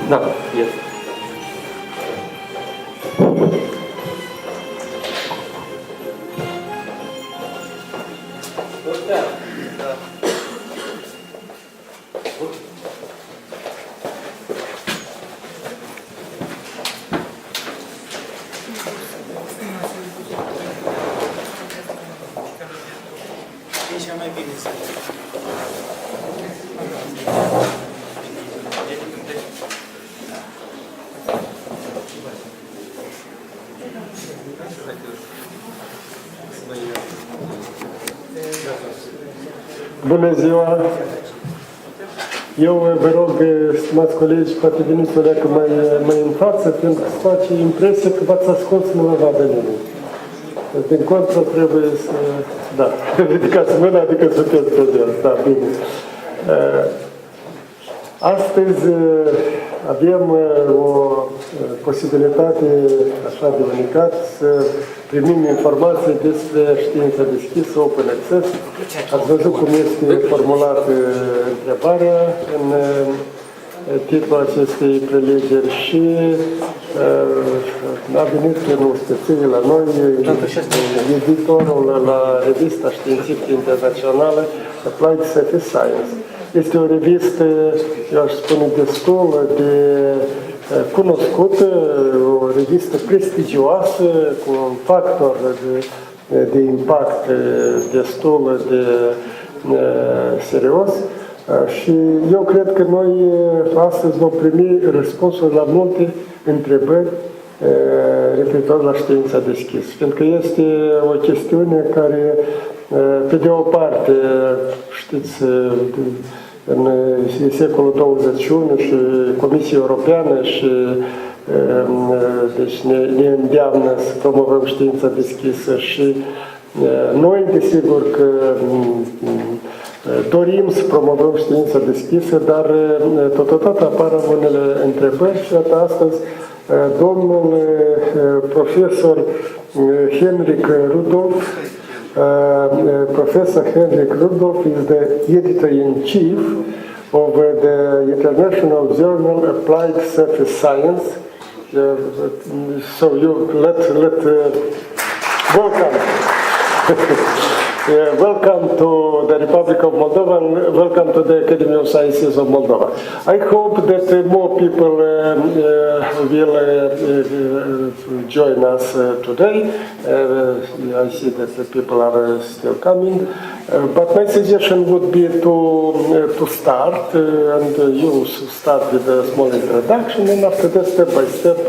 Da, yes. Bună ziua! Eu vă rog, stimați colegi, poate veniți o leacă mai în față, pentru că se face impresia că v-ați ascuns nu vă vadă nimeni. Din contră trebuie să... Da, ridicați mâna, adică sunteți prezenți. Da, bine. Astăzi avem o posibilitate așa de unicat să primim informații despre știința deschisă, Open Access. Ați văzut cum este formulată întrebarea în titlul acestei prelegeri și a venit în ospăție la noi editorul la Revista Științifică Internațională Applied Science. Este o revistă, eu aș spune, destul de cunoscută, o revistă prestigioasă, cu un factor de impact destul de serios. Și eu cred că noi astăzi vom primi răspunsuri la multe întrebări referitor la știința deschisă. Pentru că este o chestiune care, pe de o parte, știți, în secolul 21 și Comisia Europeană și deci ne îndeamnă să promovăm știința deschisă și noi, desigur, că dorim să promovăm știința deschisă, dar totodată apar unele întrebări și astăzi domnul profesor Henrik Rudolph, Professor Henrik Rudolph is the editor-in-chief of the International Journal Applied Surface Science. So you let welcome. Welcome to the Republic of Moldova and welcome to the Academy of Sciences of Moldova. I hope that more people will join us today. I see that the people are still coming. But my suggestion would be to start, and you start with a small introduction, and after that, step by step,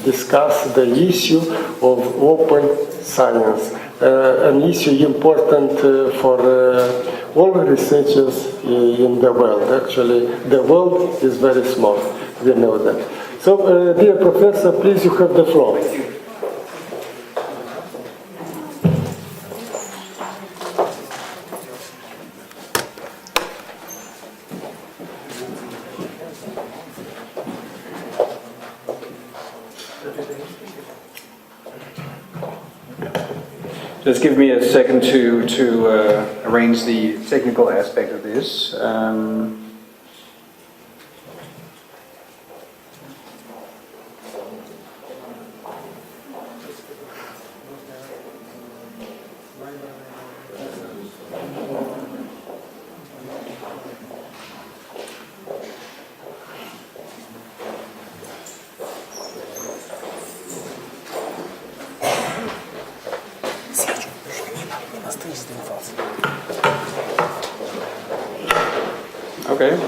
discuss the issue of open science, an issue important for all researchers in the world. Actually, the world is very small, we know that. So, dear Professor, please, you have the floor. Just give me a second to arrange the technical aspect of this. Okay.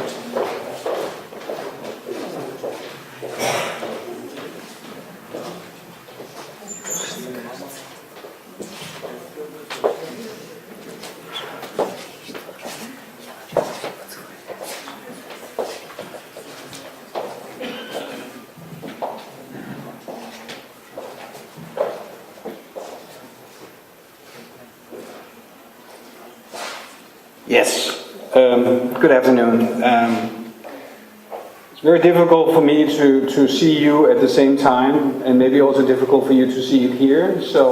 Yes. Good afternoon. It's very difficult for me to see you at the same time, and maybe also difficult for you to see it here. So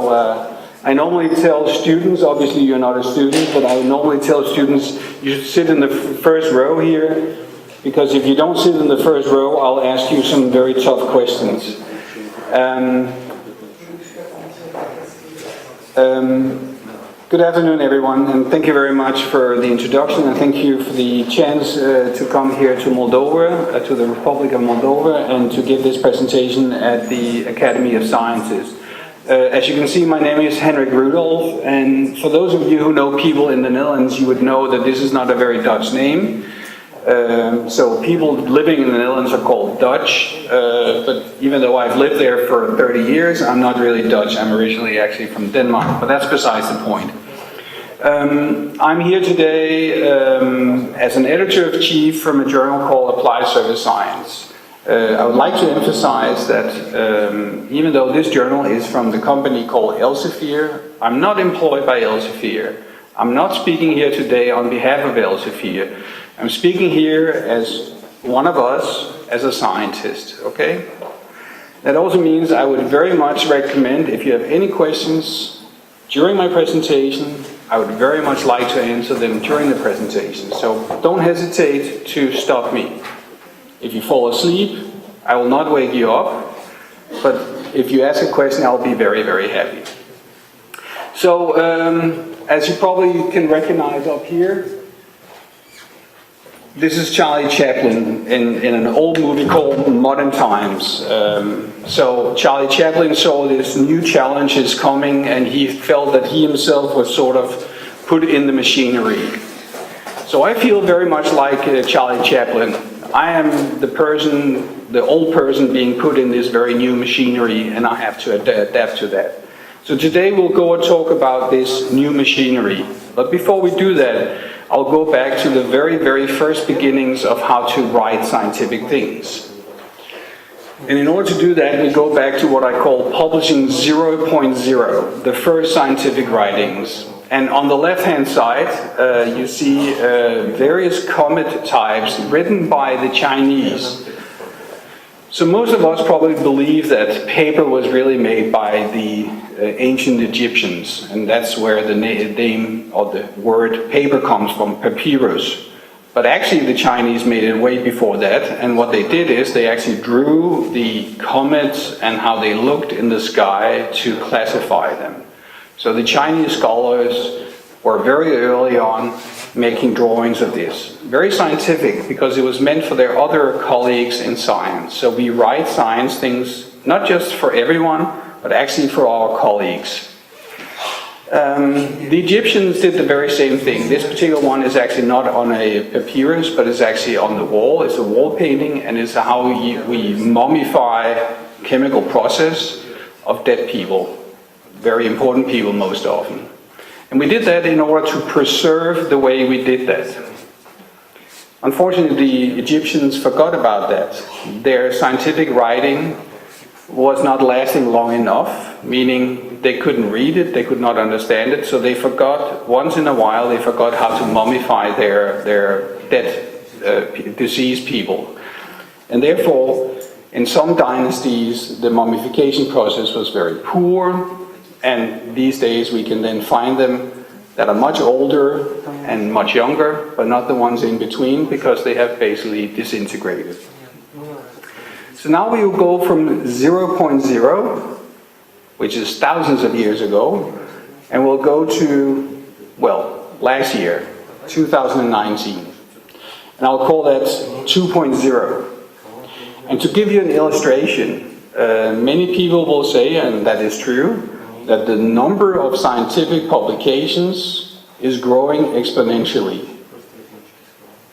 I normally tell students, obviously you're not a student, but I normally tell students you should sit in the first row here, because if you don't sit in the first row, I'll ask you some very tough questions. Good afternoon, everyone, and thank you very much for the introduction, and thank you for the chance to come here to Moldova, to the Republic of Moldova, and to give this presentation at the Academy of Sciences. As you can see, my name is Henrik Rudolph, and for those of you who know people in the Netherlands, you would know that this is not a very Dutch name. So people living in the Netherlands are called Dutch, but even though I've lived there for 30 years, I'm not really Dutch. I'm originally actually from Denmark, but that's besides the point. I'm here today as an editor-in-chief from a journal called Applied Service Science. I would like to emphasize that even though this journal is from the company called Elsevier, I'm not employed by Elsevier. I'm not speaking here today on behalf of Elsevier. I'm speaking here as one of us, as a scientist, okay? That also means I would very much recommend, if you have any questions during my presentation, I would very much like to answer them during the presentation. So don't hesitate to stop me. If you fall asleep, I will not wake you up, but if you ask a question, I'll be very, very happy. So, as you probably can recognize up here, this is Charlie Chaplin in an old movie called Modern Times. So Charlie Chaplin saw this new challenges coming, and he felt that he himself was sort of put in the machinery. So I feel very much like Charlie Chaplin. I am the old person being put in this very new machinery, and I have to adapt to that. So today we'll go and talk about this new machinery. But before we do that, I'll go back to the very, very first beginnings of how to write scientific things. And in order to do that, we go back to what I call publishing 0.0, the first scientific writings. And on the left-hand side, you see various comet types written by the Chinese. So most of us probably believe that paper was really made by the ancient Egyptians, and that's where the name or the word paper comes from, papyrus. But actually the Chinese made it way before that, and what they did is they actually drew the comets and how they looked in the sky to classify them. So the Chinese scholars were very early on making drawings of this. Very scientific, because it was meant for their other colleagues in science. So we write science things not just for everyone, but actually for our colleagues. The Egyptians did the very same thing. This particular one is actually not on a papyrus, but it's actually on the wall. It's a wall painting, and it's how we mummify chemical process of dead people. Very important people most often. And we did that in order to preserve the way we did that. Unfortunately, the Egyptians forgot about that. Their scientific writing was not lasting long enough, meaning they couldn't read it, they could not understand it, so they forgot, once in a while, they forgot how to mummify their dead, deceased people. And therefore, in some dynasties, the mummification process was very poor, and these days we can then find them that are much older and much younger, but not the ones in between, because they have basically disintegrated. So now we will go from 0.0, which is thousands of years ago, and we'll go to, well, last year, 2019. And I'll call that 2.0. And to give you an illustration, many people will say, and that is true, that the number of scientific publications is growing exponentially.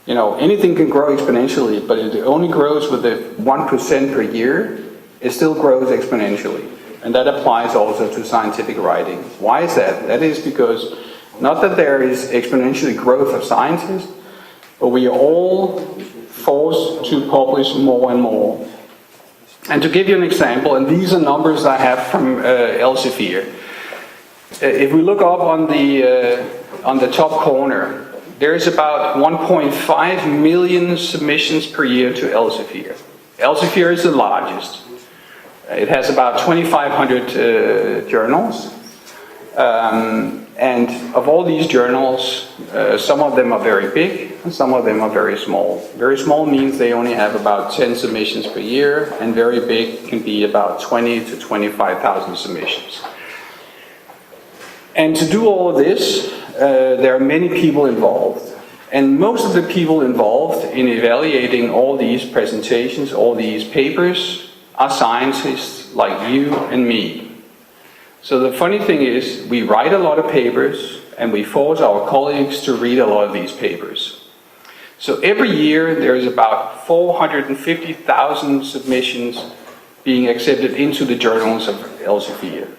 You know, anything can grow exponentially, but if it only grows with a 1% per year, it still grows exponentially. And that applies also to scientific writing. Why is that? That is because, not that there is exponentially growth of scientists, but we are all forced to publish more and more. And to give you an example, and these are numbers I have from Elsevier. If we look up on the top corner, there is about 1.5 million submissions per year to Elsevier. Elsevier is the largest. It has about 2,500 journals. And of all these journals, some of them are very big, and some of them are very small. Very small means they only have about 10 submissions per year, and very big can be about 20 to 25,000 submissions. And to do all of this, there are many people involved. And most of the people involved in evaluating all these presentations, all these papers, are scientists like you and me. So the funny thing is, we write a lot of papers, and we force our colleagues to read a lot of these papers. So every year, there's about 450,000 submissions being accepted into the journals of Elsevier.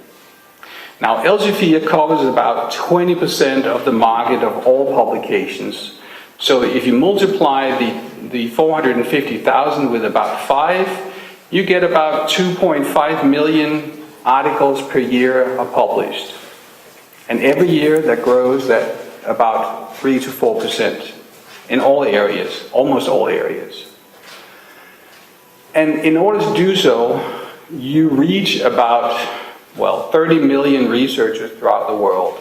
Now, Elsevier covers about 20% of the market of all publications. So if you multiply the 450,000 with about 5, you get about 2.5 million articles per year are published. And every year that grows at about 3 to 4% in all areas, almost all areas. And in order to do so, you reach about, well, 30 million researchers throughout the world.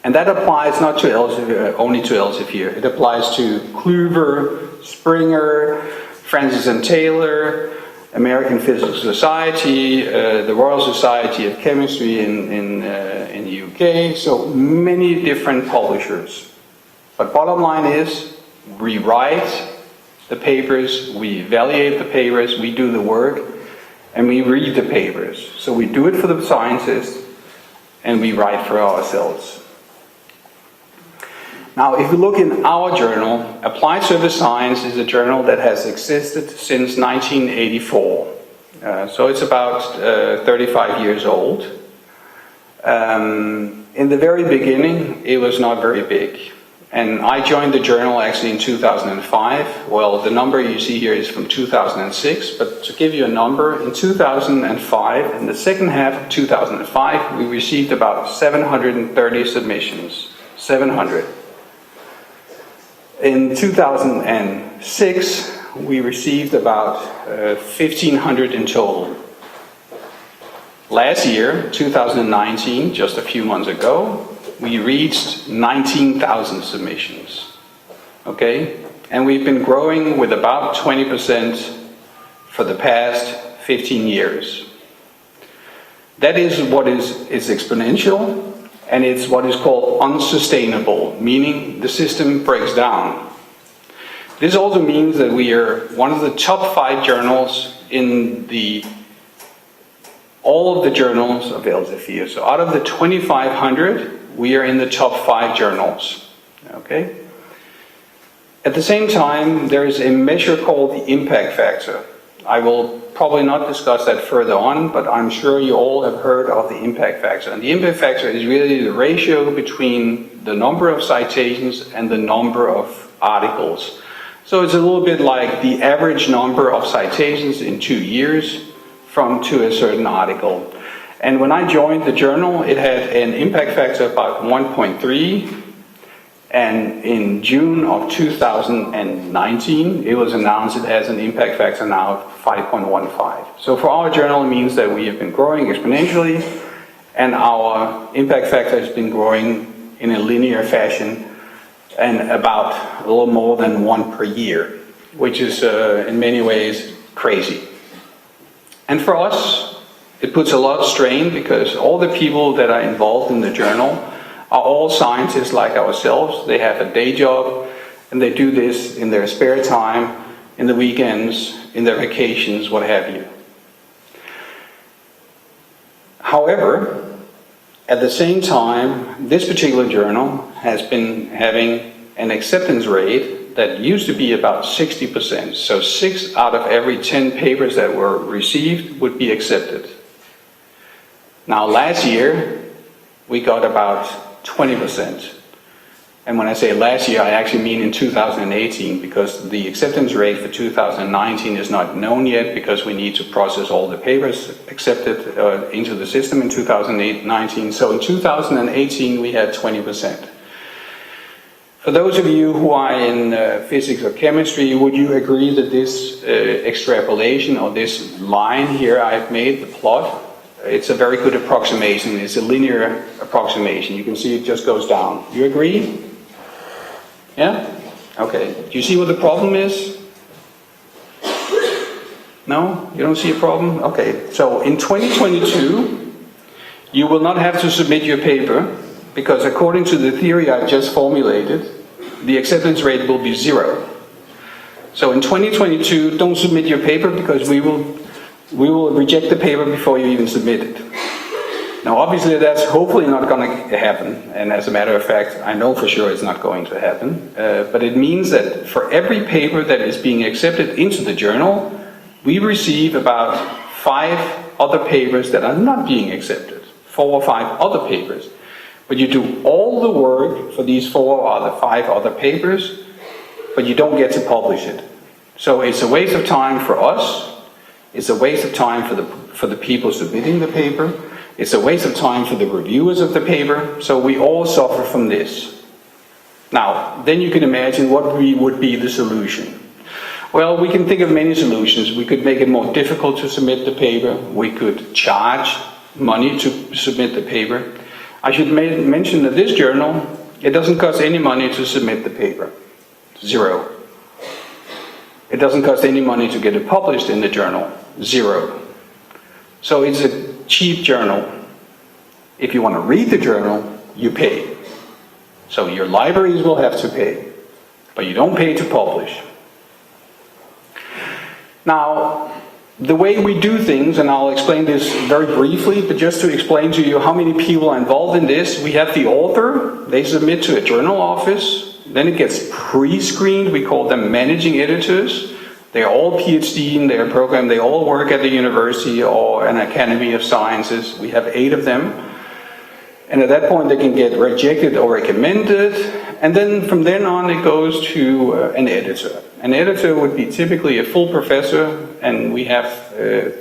And that applies not to Elsevier, only to Elsevier. It applies to Kluver, Springer, Francis and Taylor, American Physical Society, the Royal Society of Chemistry in the UK, so many different publishers. But bottom line is, we write the papers, we evaluate the papers, we do the work, and we read the papers. So we do it for the scientists, and we write for ourselves. Now, if we look in our journal, Applied Surface Science is a journal that has existed since 1984. So it's about 35 years old. In the very beginning, it was not very big. And I joined the journal actually in 2005. Well, the number you see here is from 2006, but to give you a number, in 2005, in the second half of 2005, we received about 730 submissions. 700. In 2006, we received about 1,500 in total. Last year, 2019, just a few months ago, we reached 19,000 submissions. Okay? And we've been growing with about 20% for the past 15 years. That is what is exponential. And it's what is called unsustainable, meaning the system breaks down. This also means that we are one of the top 5 journals in all of the journals of Elsevier. So out of the 2,500, we are in the top 5 journals. Okay? At the same time, there is a measure called the impact factor. I will probably not discuss that further on, but I'm sure you all have heard of the impact factor. And the impact factor is really the ratio between the number of citations and the number of articles. So it's a little bit like the average number of citations in 2 years to a certain article. And when I joined the journal, it had an impact factor of about 1.3. And in June of 2019, it was announced it has an impact factor now of 5.15. So for our journal, it means that we have been growing exponentially, and our impact factor has been growing in a linear fashion, and about a little more than 1 per year, which is in many ways crazy. And for us, it puts a lot of strain, because all the people that are involved in the journal are all scientists like ourselves. They have a day job, and they do this in their spare time, in the weekends, in their vacations, what have you. However, at the same time, this particular journal has been having an acceptance rate that used to be about 60%. So 6 out of every 10 papers that were received would be accepted. Now last year, we got about 20%. And when I say last year, I actually mean in 2018, because the acceptance rate for 2019 is not known yet, because we need to process all the papers accepted into the system in 2019. So in 2018, we had 20%. For those of you who are in physics or chemistry, would you agree that this extrapolation, or this line here I've made, the plot, it's a very good approximation. It's a linear approximation. You can see it just goes down. You agree? Yeah? Okay. Do you see what the problem is? No? You don't see a problem? Okay. So in 2022, you will not have to submit your paper because according to the theory I just formulated, the acceptance rate will be 0. So in 2022, don't submit your paper because we will reject the paper before you even submit it. Now obviously that's hopefully not going to happen, and as a matter of fact I know for sure it's not going to happen, but it means that for every paper that is being accepted into the journal, we receive about 5 other papers that are not being accepted, 4 or 5 other papers. But you do all the work for these 4 or 5 other papers, but you don't get to publish it. So it's a waste of time for us. It's a waste of time for the people submitting the paper. It's a waste of time for the reviewers of the paper. So we all suffer from this. Now, then you can imagine what would be the solution. Well, we can think of many solutions. We could make it more difficult to submit the paper. We could charge money to submit the paper. I should mention that this journal, it doesn't cost any money to submit the paper. 0. It doesn't cost any money to get it published in the journal. 0. So it's a cheap journal. If you want to read the journal, you pay. So your libraries will have to pay, but you don't pay to publish. Now, the way we do things, and I'll explain this very briefly, but just to explain to you how many people are involved in this, we have the author, they submit to a journal office, then it gets pre-screened, we call them managing editors. They're all PhD in their program, they all work at the university or an Academy of Sciences. We have 8 of them. And at that point they can get rejected or recommended, and then from then on it goes to an editor. An editor would be typically a full professor, and we have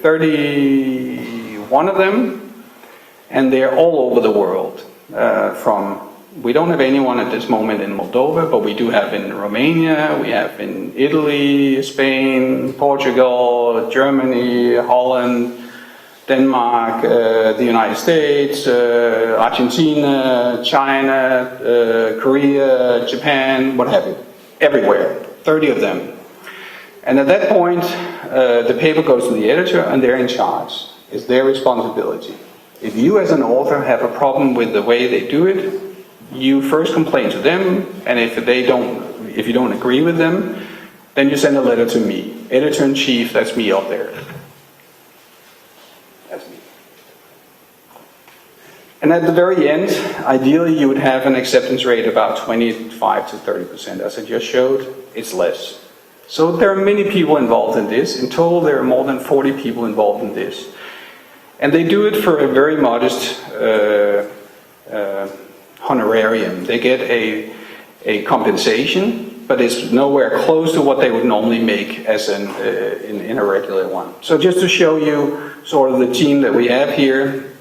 31 of them, and they're all over the world. We don't have anyone at this moment in Moldova, but we do have in Romania, we have in Italy, Spain, Portugal, Germany, Holland, Denmark, the United States, Argentina, China, Korea, Japan, what have you. Everywhere. 30 of them. And at that point, the paper goes to the editor and they're in charge. It's their responsibility. If you as an author have a problem with the way they do it, you first complain to them, and if you don't agree with them, then you send a letter to me. Editor-in-chief, that's me up there. That's me. And at the very end, ideally you would have an acceptance rate about 25 to 30%, as I just showed. It's less. So there are many people involved in this. In total, there are more than 40 people involved in this. And they do it for a very modest honorarium. They get a compensation, but it's nowhere close to what they would normally make as in a regular one. So just to show you sort of the team that we have here,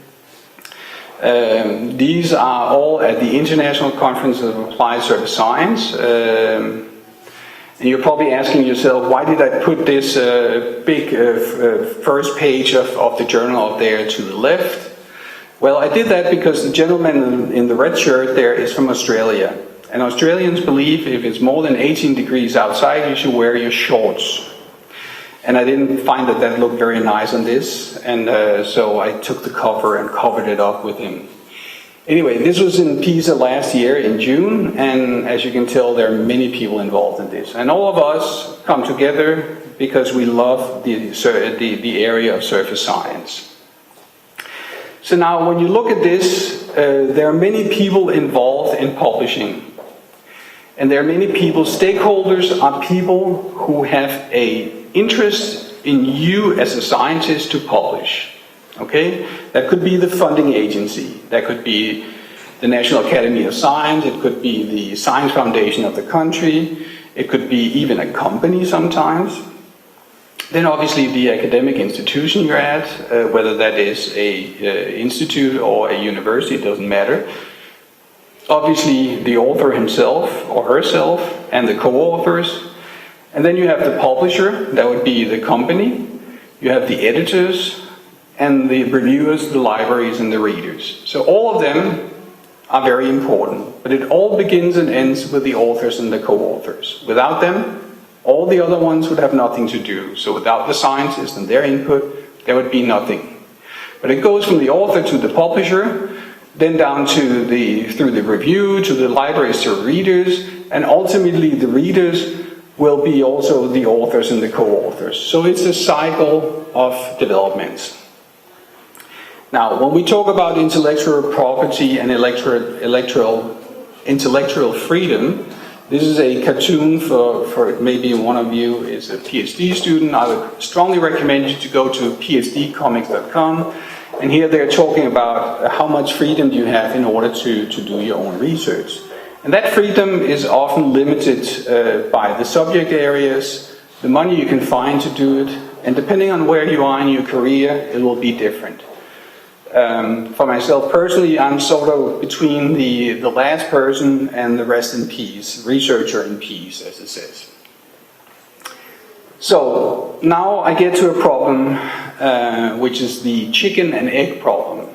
these are all at the International Conference of Applied Surface Science. And you're probably asking yourself, why did I put this big first page of the journal up there to the left? Well, I did that because the gentleman in the red shirt there is from Australia. And Australians believe if it's more than 18 degrees outside, you should wear your shorts. And I didn't find that looked very nice on this, and so I took the cover and covered it up with him. Anyway, this was in Pisa last year in June, and as you can tell, there are many people involved in this. And all of us come together because we love the area of surface science. So now when you look at this, there are many people involved in publishing. And there are many people, stakeholders are people who have an interest in you as a scientist to publish. Okay? That could be the funding agency, that could be the National Academy of Science, it could be the Science Foundation of the country, it could be even a company sometimes. Then obviously the academic institution you're at, whether that is a institute or a university, it doesn't matter. Obviously the author himself or herself and the co-authors. And then you have the publisher, that would be the company. You have the editors, and the reviewers, the libraries, and the readers. So all of them are very important, but it all begins and ends with the authors and the co-authors. Without them, all the other ones would have nothing to do. So without the scientists and their input, there would be nothing. But it goes from the author to the publisher, then down to through the review, to the libraries, to readers, and ultimately the readers will be also the authors and the co-authors. So it's a cycle of developments. Now, when we talk about intellectual property and intellectual freedom, this is a cartoon for maybe one of you is a PhD student. I would strongly recommend you to go to phdcomics.com, and here they're talking about how much freedom you have in order to do your own research. And that freedom is often limited by the subject areas, the money you can find to do it, and depending on where you are in your career, it will be different. For myself personally, I'm sort of between the last person and the rest in peace, researcher in peace, as it says. So now I get to a problem, which is the chicken and egg problem.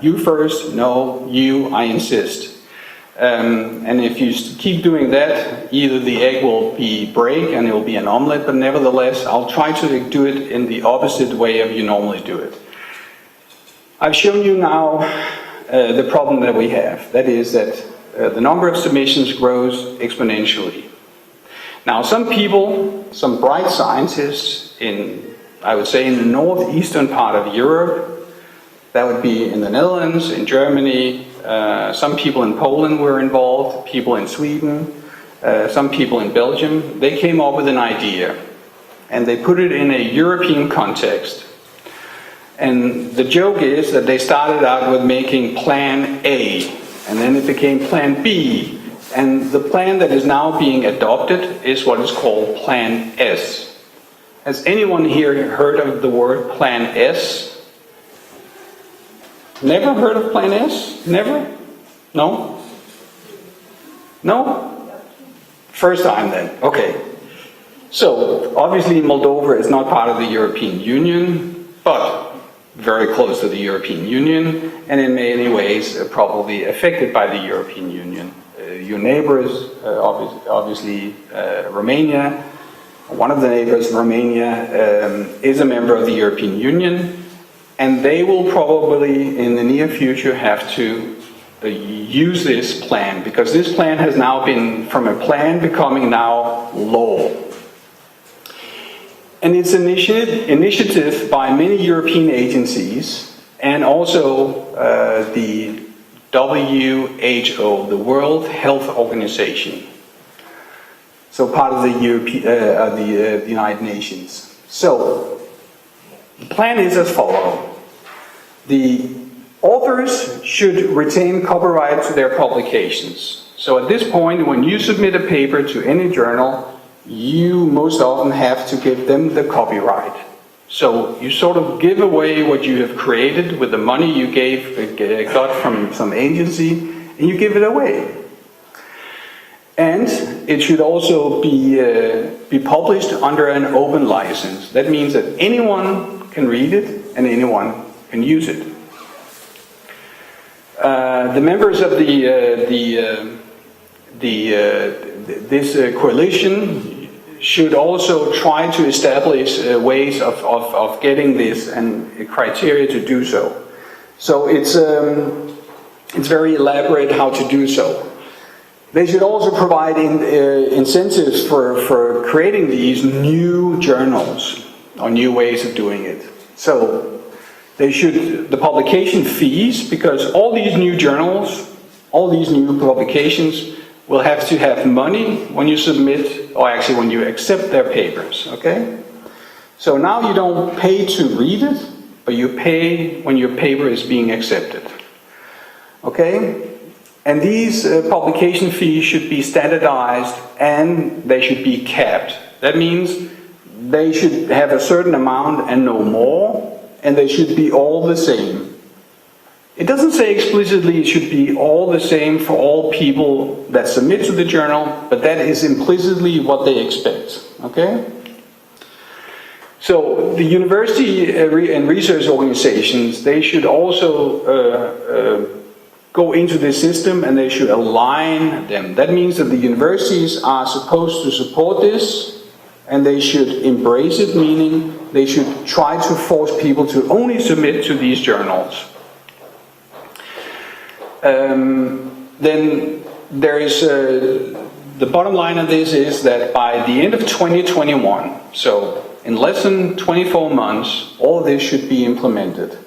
You first, no, you, I insist. And if you keep doing that, either the egg will break and it will be an omelette, but nevertheless, I'll try to do it in the opposite way of you normally do it. I've shown you now the problem that we have. That is that the number of submissions grows exponentially. Now some people, some bright scientists I would say in the northeastern part of Europe, that would be in the Netherlands, in Germany, some people in Poland were involved, people in Sweden, some people in Belgium. They came up with an idea and they put it in a European context. And the joke is that they started out with making plan A, and then it became plan B, and the plan that is now being adopted is what is called plan S. Has anyone here heard of the word plan S? Never heard of plan S? Never? No? No? First time then, okay. So, obviously Moldova is not part of the European Union, but very close to the European Union, and in many ways probably affected by the European Union. Your neighbors, obviously Romania, one of the neighbors, Romania, is a member of the European Union, and they will probably in the near future have to use this plan, because this plan has now been from a plan becoming now law. And it's an initiative by many European agencies and also the WHO, the World Health Organization. So part of the United Nations. So the plan is as follows. The authors should retain copyright to their publications. So at this point, when you submit a paper to any journal, you most often have to give them the copyright. So you sort of give away what you have created with the money you got from some agency, and you give it away. And it should also be published under an open license. That means that anyone can read it and anyone can use it. The members of this coalition should also try to establish ways of getting this and criteria to do so. So it's very elaborate how to do so. They should also provide incentives for creating these new journals or new ways of doing it. So the publication fees, because all these new journals, all these new publications will have to have money when you submit, or actually when you accept their papers, okay? So now you don't pay to read it, but you pay when your paper is being accepted, okay? And these publication fees should be standardized and they should be capped. That means they should have a certain amount and no more, and they should be all the same. It doesn't say explicitly it should be all the same for all people that submit to the journal, but that is implicitly what they expect, okay? So the university and research organizations, they should also go into this system and they should align them. That means that the universities are supposed to support this and they should embrace it, meaning they should try to force people to only submit to these journals. Then there is, the bottom line of this is that by the end of 2021, so in less than 24 months, all of this should be implemented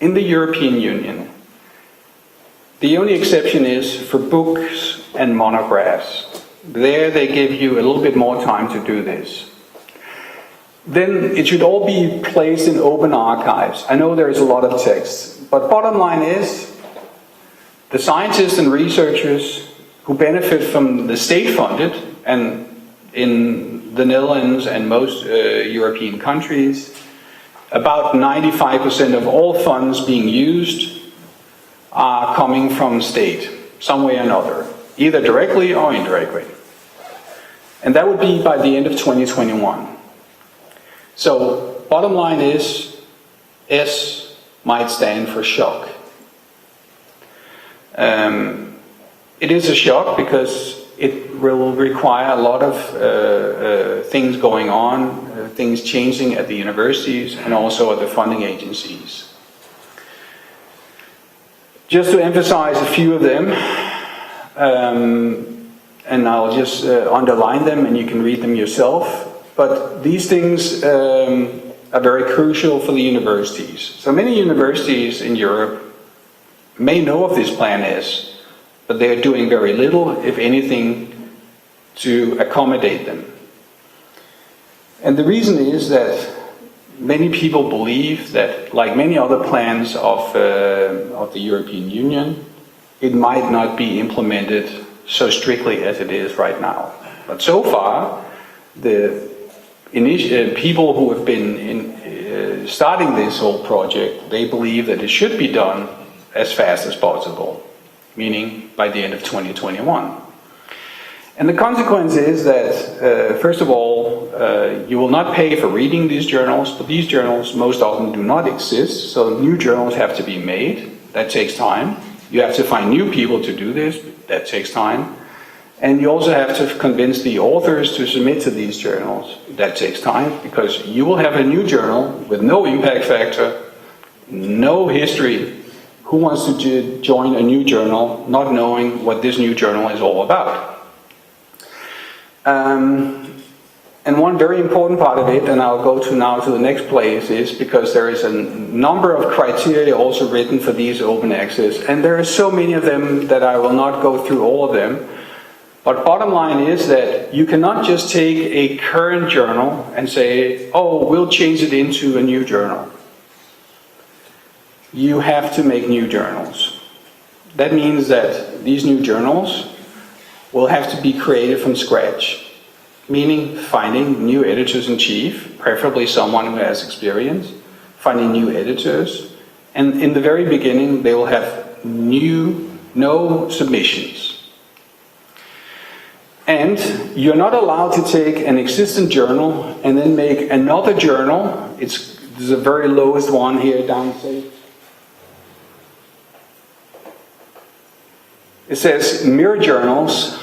in the European Union. The only exception is for books and monographs. There they give you a little bit more time to do this. Then it should all be placed in open archives. I know there is a lot of text, but bottom line is the scientists and researchers who benefit from the state-funded, and in the Netherlands and most European countries, about 95% of all funds being used are coming from state, some way or another, either directly or indirectly. And that would be by the end of 2021. So, bottom line is, S might stand for shock. It is a shock because it will require a lot of things going on, things changing at the universities and also at the funding agencies. Just to emphasize a few of them, and I'll just underline them and you can read them yourself, but these things are very crucial for the universities. So many universities in Europe may know of this Plan S, but they're doing very little, if anything, to accommodate them. And the reason is that many people believe that, like many other plans of the European Union, it might not be implemented so strictly as it is right now. But so far, the people who have been starting this whole project, they believe that it should be done as fast as possible, meaning by the end of 2021. And the consequence is that, first of all, you will not pay for reading these journals, but these journals most often do not exist, so new journals have to be made. That takes time. You have to find new people to do this. That takes time. And you also have to convince the authors to submit to these journals. That takes time, because you will have a new journal with no impact factor, no history. Who wants to join a new journal not knowing what this new journal is all about? And one very important part of it, and I'll go to now to the next place, is because there is a number of criteria also written for these open access, and there are so many of them that I will not go through all of them. But bottom line is that you cannot just take a current journal and say, oh, we'll change it into a new journal. You have to make new journals. That means that these new journals will have to be created from scratch, meaning finding new editors-in-chief, preferably someone who has experience, finding new editors, and in the very beginning they will have no submissions. And you're not allowed to take an existing journal and then make another journal. It's the very lowest one here down, say. It says mirror journals,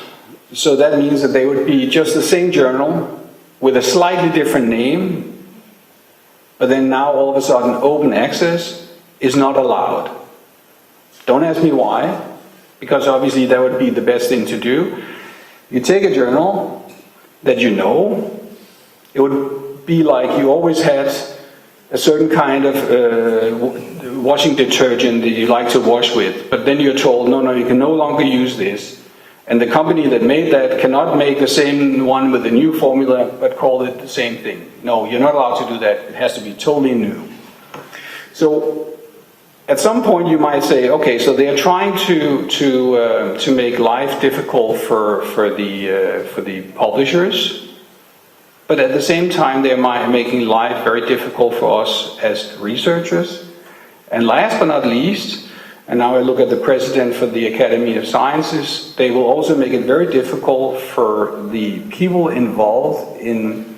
so that means that they would be just the same journal with a slightly different name, but then now all of a sudden open access is not allowed. Don't ask me why, because obviously that would be the best thing to do. You take a journal that you know, it would be like you always had a certain kind of washing detergent that you like to wash with, but then you're told, no, you can no longer use this. And the company that made that cannot make the same one with a new formula, but call it the same thing. No, you're not allowed to do that. It has to be totally new. So at some point you might say, okay, so they are trying to make life difficult for the publishers, but at the same time they're making life very difficult for us as researchers. And last but not least, and now I look at the president for the Academy of Sciences, they will also make it very difficult for the people involved in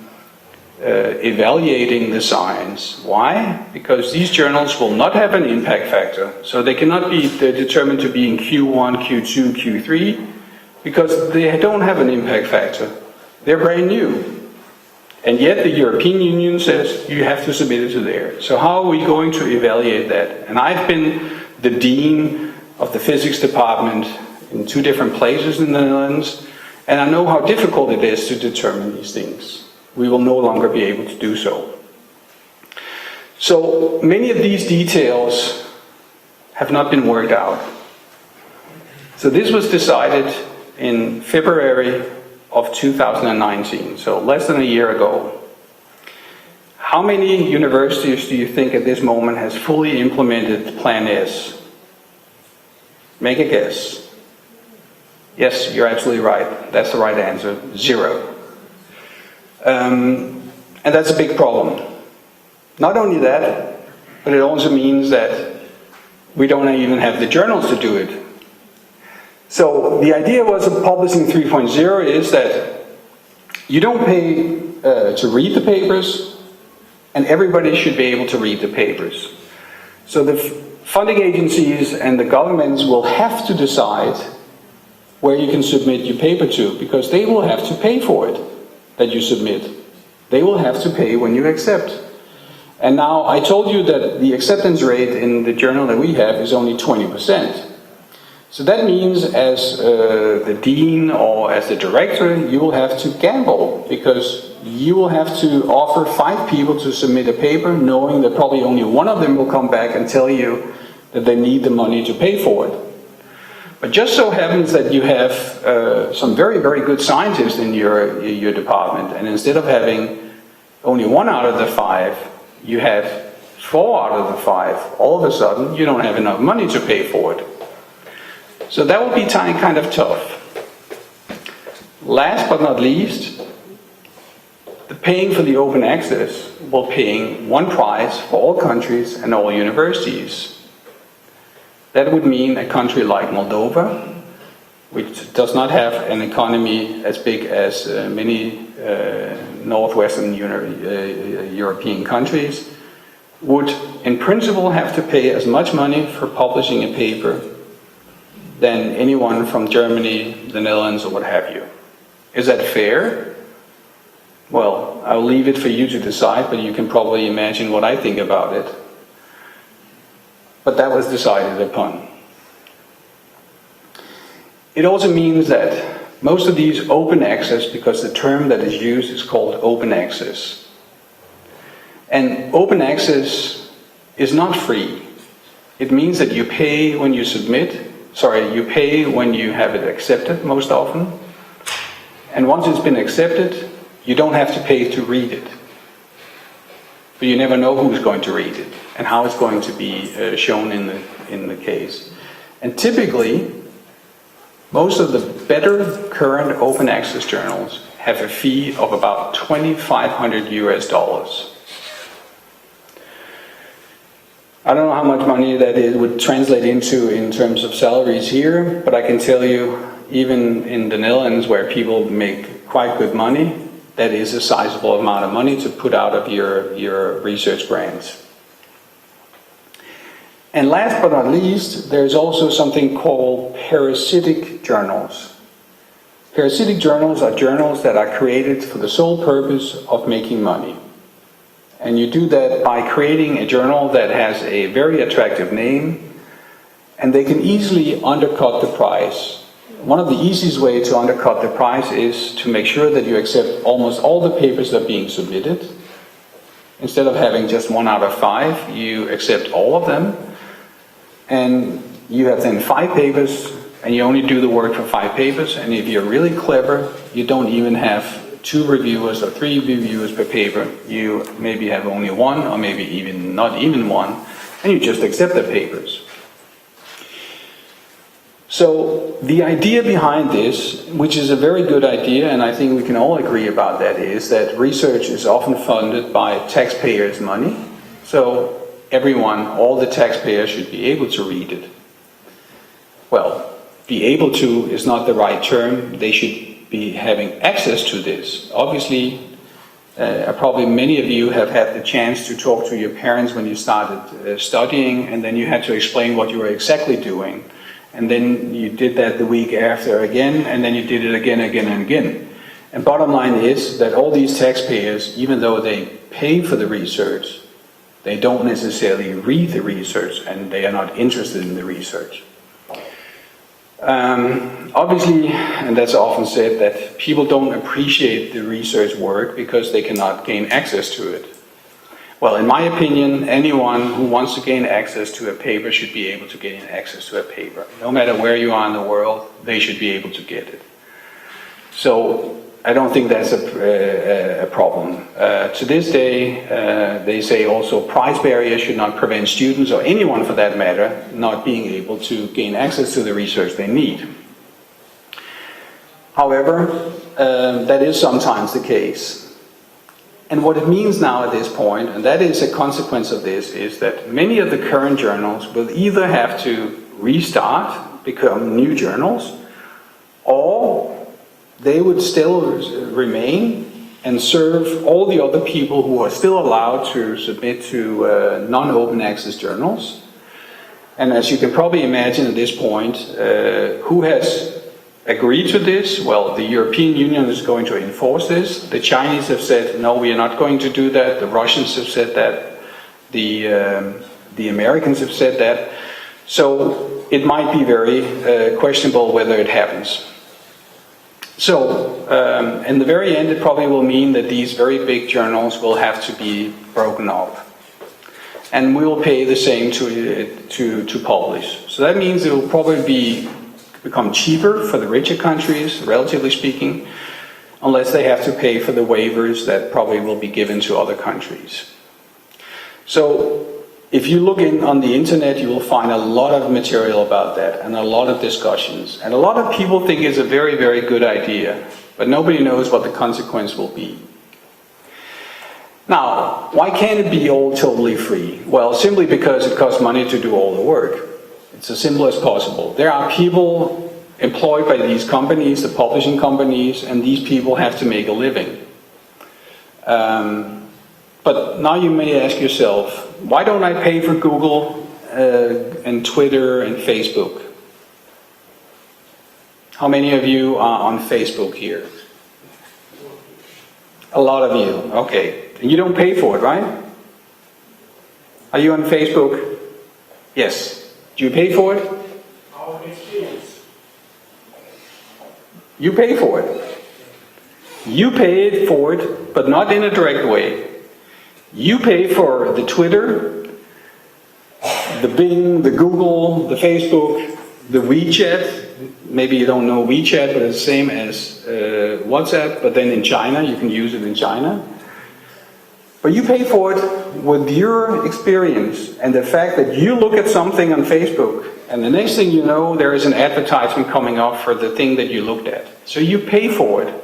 evaluating the science. Why? Because these journals will not have an impact factor. So they cannot be determined to be in Q1, Q2, Q3, because they don't have an impact factor. They're brand new. And yet the European Union says you have to submit it to there. So how are we going to evaluate that? And I've been the dean of the physics department in 2 different places in the Netherlands, and I know how difficult it is to determine these things. We will no longer be able to do so. So many of these details have not been worked out. So this was decided in February of 2019, so less than a year ago. How many universities do you think at this moment has fully implemented Plan S? Make a guess. Yes, you're absolutely right. That's the right answer. 0. And that's a big problem. Not only that, but it also means that we don't even have the journals to do it. So the idea was of publishing 3.0 is that you don't pay to read the papers, and everybody should be able to read the papers. So the funding agencies and the governments will have to decide where you can submit your paper to, because they will have to pay for it that you submit. They will have to pay when you accept. And now I told you that the acceptance rate in the journal that we have is only 20%. So that means as the dean or as the director, you will have to gamble, because you will have to offer 5 people to submit a paper, knowing that probably only one of them will come back and tell you that they need the money to pay for it. But just so happens that you have some very, very good scientists in your department, and instead of having only 1 out of the 5, you have 4 out of the 5. All of a sudden, you don't have enough money to pay for it. So that will be kind of tough. Last but not least, the paying for the open access will paying one price for all countries and all universities. That would mean a country like Moldova, which does not have an economy as big as many northwestern European countries, would in principle have to pay as much money for publishing a paper than anyone from Germany, the Netherlands, or what have you. Is that fair? Well, I'll leave it for you to decide, but you can probably imagine what I think about it. But that was decided upon. It also means that most of these open access, because the term that is used is called open access. And open access is not free. It means that you pay when you submit. You pay when you have it accepted most often. And once it's been accepted, you don't have to pay to read it. But you never know who's going to read it and how it's going to be shown in the case. And typically, most of the better current open access journals have a fee of about $2,500 US. I don't know how much money that it would translate into in terms of salaries here, but I can tell you, even in the Netherlands, where people make quite good money, that is a sizable amount of money to put out of your research grants. And last but not least, there's also something called parasitic journals. Parasitic journals are journals that are created for the sole purpose of making money. And you do that by creating a journal that has a very attractive name, and they can easily undercut the price. One of the easiest ways to undercut the price is to make sure that you accept almost all the papers that are being submitted. Instead of having just 1 out of 5, you accept all of them. And you have then 5 papers, and you only do the work for 5 papers. And if you're really clever, you don't even have 2 reviewers or 3 reviewers per paper. You maybe have only 1, or maybe even not even 1, and you just accept the papers. So the idea behind this, which is a very good idea, and I think we can all agree about that, is that research is often funded by taxpayers' money. So everyone, all the taxpayers, should be able to read it. Well, be able to is not the right term. They should be having access to this. Obviously, Probably many of you have had the chance to talk to your parents when you started studying, and then you had to explain what you were exactly doing. And then you did that the week after again, and then you did it again and again. And bottom line is that all these taxpayers, even though they pay for the research, they don't necessarily read the research, and they are not interested in the research. Obviously, and that's often said, that people don't appreciate the research work because they cannot gain access to it. Well, in my opinion, anyone who wants to gain access to a paper should be able to gain access to a paper. No matter where you are in the world, they should be able to get it. So I don't think that's a problem. To this day, they say also price barriers should not prevent students, or anyone for that matter, not being able to gain access to the research they need. However, that is sometimes the case. And what it means now at this point, and that is a consequence of this, is that many of the current journals will either have to restart, become new journals, or they would still remain and serve all the other people who are still allowed to submit to non-open access journals. And as you can probably imagine at this point, who has agreed to this? Well, the European Union is going to enforce this. The Chinese have said, no, we are not going to do that. The Russians have said that. The Americans have said that. So it might be very questionable whether it happens. So, in the very end, it probably will mean that these very big journals will have to be broken up. And we will pay the same to publish. So that means it will probably become cheaper for the richer countries, relatively speaking, unless they have to pay for the waivers that probably will be given to other countries. So, if you look on the internet, you will find a lot of material about that and a lot of discussions. And a lot of people think it's a very, very good idea, but nobody knows what the consequence will be. Now, why can't it be all totally free? Well, simply because it costs money to do all the work. It's as simple as possible. There are people employed by these companies, the publishing companies, and these people have to make a living. But now you may ask yourself, why don't I pay for Google and Twitter and Facebook? How many of you are on Facebook here? A lot of you, okay. And you don't pay for it, right? Are you on Facebook? Yes. Do you pay for it? Our experience. You pay for it. You pay for it, but not in a direct way. You pay for the Twitter, the Bing, the Google, the Facebook, the WeChat. Maybe you don't know WeChat, but it's the same as WhatsApp, but then in China, you can use it in China. But you pay for it with your experience and the fact that you look at something on Facebook, and the next thing you know, there is an advertisement coming up for the thing that you looked at. So you pay for it.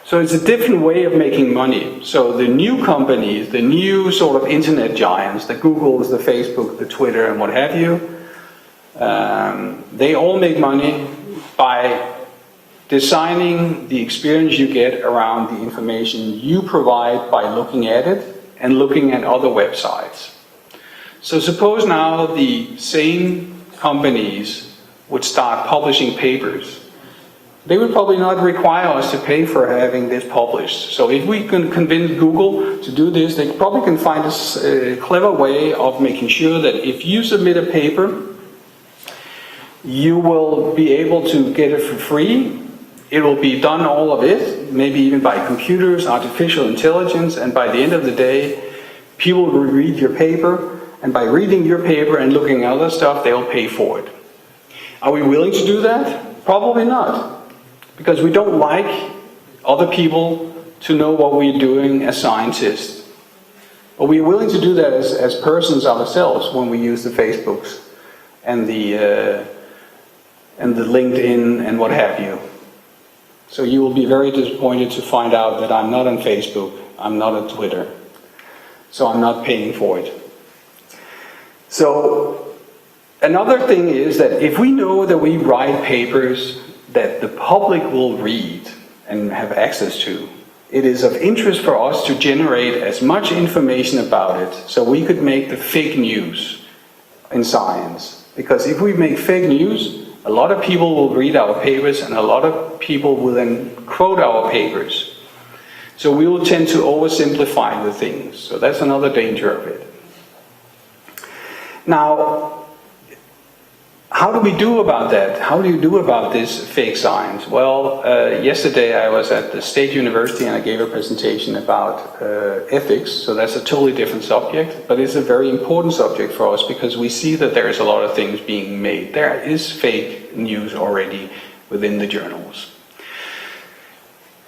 So it's a different way of making money. So the new companies, the new sort of internet giants, the Googles, the Facebook, the Twitter, and what have you, they all make money by designing the experience you get around the information you provide by looking at it and looking at other websites. So suppose now the same companies would start publishing papers. They would probably not require us to pay for having this published. So if we can convince Google to do this, they probably can find a clever way of making sure that if you submit a paper, you will be able to get it for free. It will be done, all of it, maybe even by computers, artificial intelligence, and by the end of the day, people will read your paper, and by reading your paper and looking at other stuff, they'll pay for it. Are we willing to do that? Probably not. Because we don't like other people to know what we're doing as scientists. But we're willing to do that as persons ourselves when we use the Facebooks and the LinkedIn and what have you. So you will be very disappointed to find out that I'm not on Facebook, I'm not on Twitter. So I'm not paying for it. So another thing is that if we know that we write papers that the public will read and have access to, it is of interest for us to generate as much information about it so we could make the fake news in science. Because if we make fake news, a lot of people will read our papers and a lot of people will then quote our papers. So we will tend to oversimplify the things. So that's another danger of it. Now, how do we do about that? How do you do about this fake science? Well, yesterday I was at the State University and I gave a presentation about ethics. So that's a totally different subject, but it's a very important subject for us because we see that there is a lot of things being made. There is fake news already within the journals.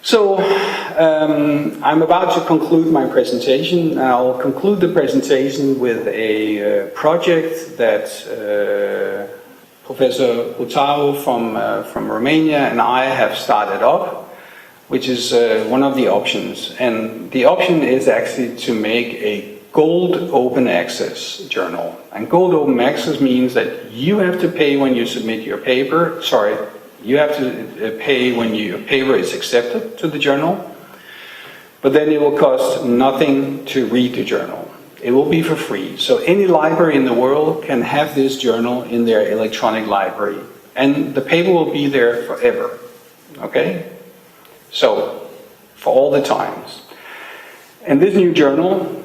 So I'm about to conclude my presentation. I'll conclude the presentation with a project that Professor Rudolph from Romania and I have started up, which is one of the options. And the option is actually to make a gold open access journal. And gold open access means that you have to pay when you submit your paper. Sorry, you have to pay when your paper is accepted to the journal. But then it will cost nothing to read the journal. It will be for free. So any library in the world can have this journal in their electronic library. And the paper will be there forever. Okay? So, for all the times. And this new journal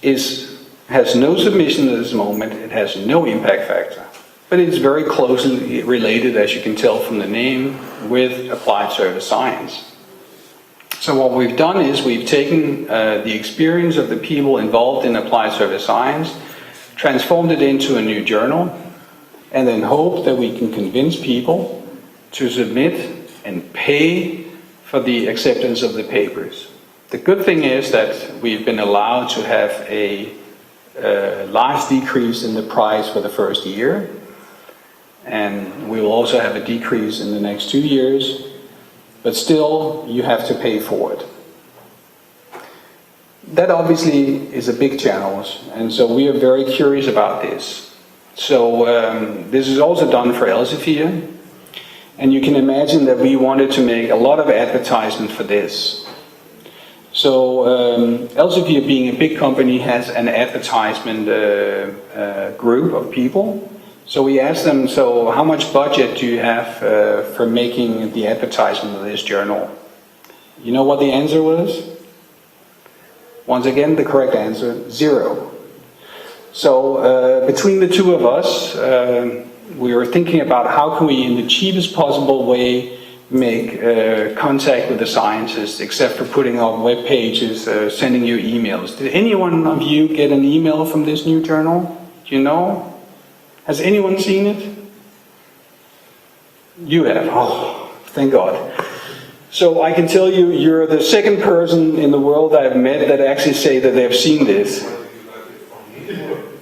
has no submission at this moment. It has no impact factor. But it's very closely related, as you can tell from the name, with applied service science. So what we've done is we've taken the experience of the people involved in applied service science, transformed it into a new journal, and then hope that we can convince people to submit and pay for the acceptance of the papers. The good thing is that we've been allowed to have a large decrease in the price for the first year, and we will also have a decrease in the next 2 years. But still, you have to pay for it. That obviously is a big challenge, and so we are very curious about this. So this is also done for Elsevier, and you can imagine that we wanted to make a lot of advertisement for this. So Elsevier, being a big company, has an advertisement group of people. So we asked them, so how much budget do you have for making the advertisement of this journal? You know what the answer was? Once again, the correct answer, 0. So between the two of us, we were thinking about how can we, in the cheapest possible way, make contact with the scientists, except for putting up web pages, sending you emails. Did any one of you get an email from this new journal? Do you know? Has anyone seen it? You have. Oh, thank God. So I can tell you, you're the second person in the world I've met that actually say that they've seen this.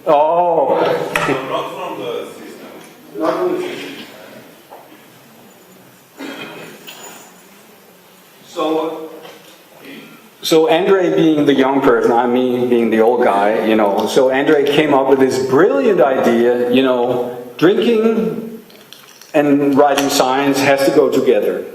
Oh. Not from the system. Not from the system. So Andre being the young person, I mean being the old guy, you know, so Andre came up with this brilliant idea, you know, drinking and writing science has to go together.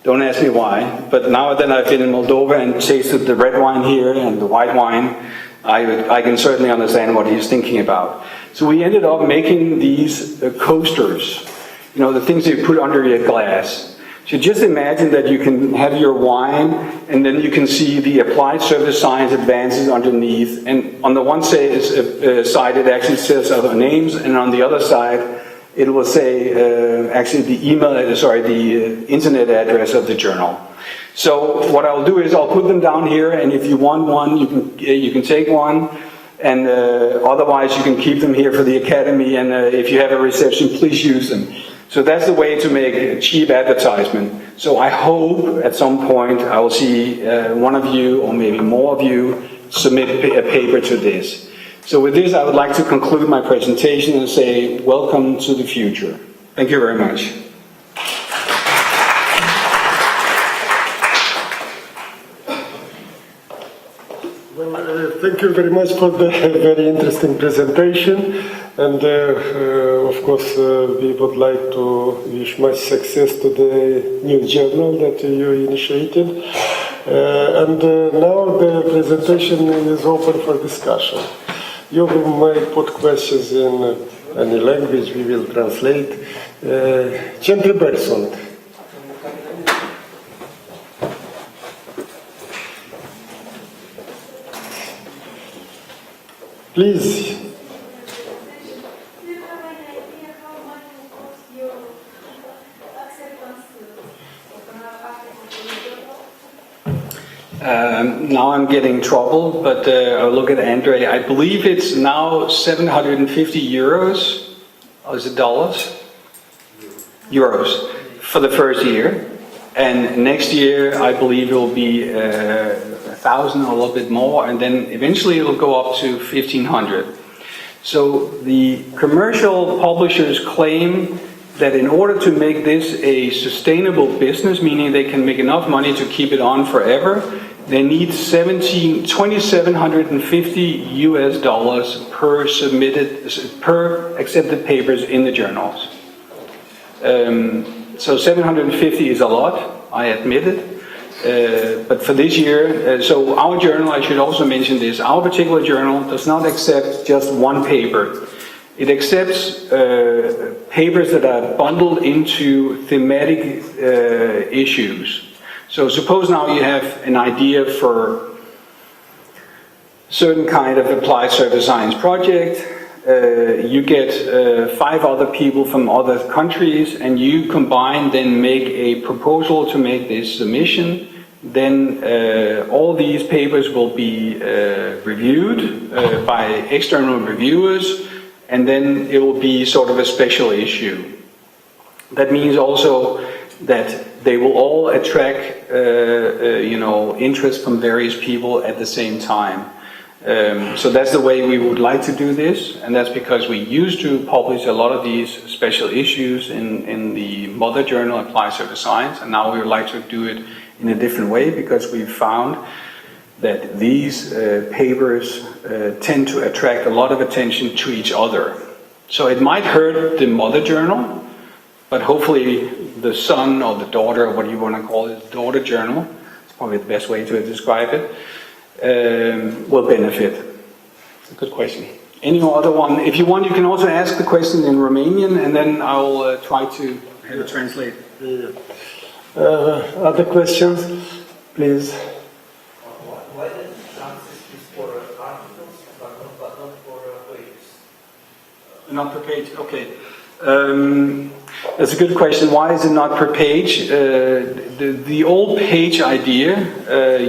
Don't ask me why, but now that I've been in Moldova and tasted the red wine here and the white wine, I can certainly understand what he's thinking about. So we ended up making these coasters, you know, the things you put under your glass. So just imagine that you can have your wine and then you can see the applied service science advances underneath. And on the one side it actually says other names, and on the other side it will say actually the internet address of the journal. So what I'll do is I'll put them down here, and if you want one, you can take one. And otherwise you can keep them here for the Academy, and if you have a reception, please use them. So that's the way to make a cheap advertisement. So I hope at some point I will see one of you, or maybe more of you, submit a paper to this. So with this, I would like to conclude my presentation and say, welcome to the future. Thank you very much. Well, thank you very much for the very interesting presentation, and of course we would like to wish much success to the new journal that you initiated. And now the presentation is open for discussion. You may put questions in any language, we will translate. Ce întrebări sunt? Please. Now I'm getting trouble, but I'll look at Andre. I believe it's now 750 euros. Oh, is it dollars? Euros for the first year. And next year, I believe it will be 1,000 or a little bit more, and then eventually it will go up to 1,500. So the commercial publishers claim that in order to make this a sustainable business, meaning they can make enough money to keep it on forever, they need $2,750 US per accepted papers in the journals. So 750 is a lot, I admit it. But for this year, so our journal, I should also mention this, our particular journal does not accept just one paper. It accepts papers that are bundled into thematic issues. So suppose now you have an idea for certain kind of applied surface science project. You get 5 other people from other countries, and you combine, then make a proposal to make this submission. Then all these papers will be reviewed by external reviewers, and then it will be sort of a special issue. That means also that they will all attract interest from various people at the same time. So that's the way we would like to do this, and that's because we used to publish a lot of these special issues in the mother journal Applied Surface Science, and now we would like to do it in a different way because we've found that these papers tend to attract a lot of attention to each other. So it might hurt the mother journal, but hopefully the son or the daughter, or what you want to call it, the daughter journal, it's probably the best way to describe it, will benefit. Good question. Any other one? If you want, you can also ask the question in Romanian, and then I'll try to have it translate. Yeah. Other questions, please. Why the chances is for articles, but not for pages? Not per page, okay. That's a good question. Why is it not per page? The old page idea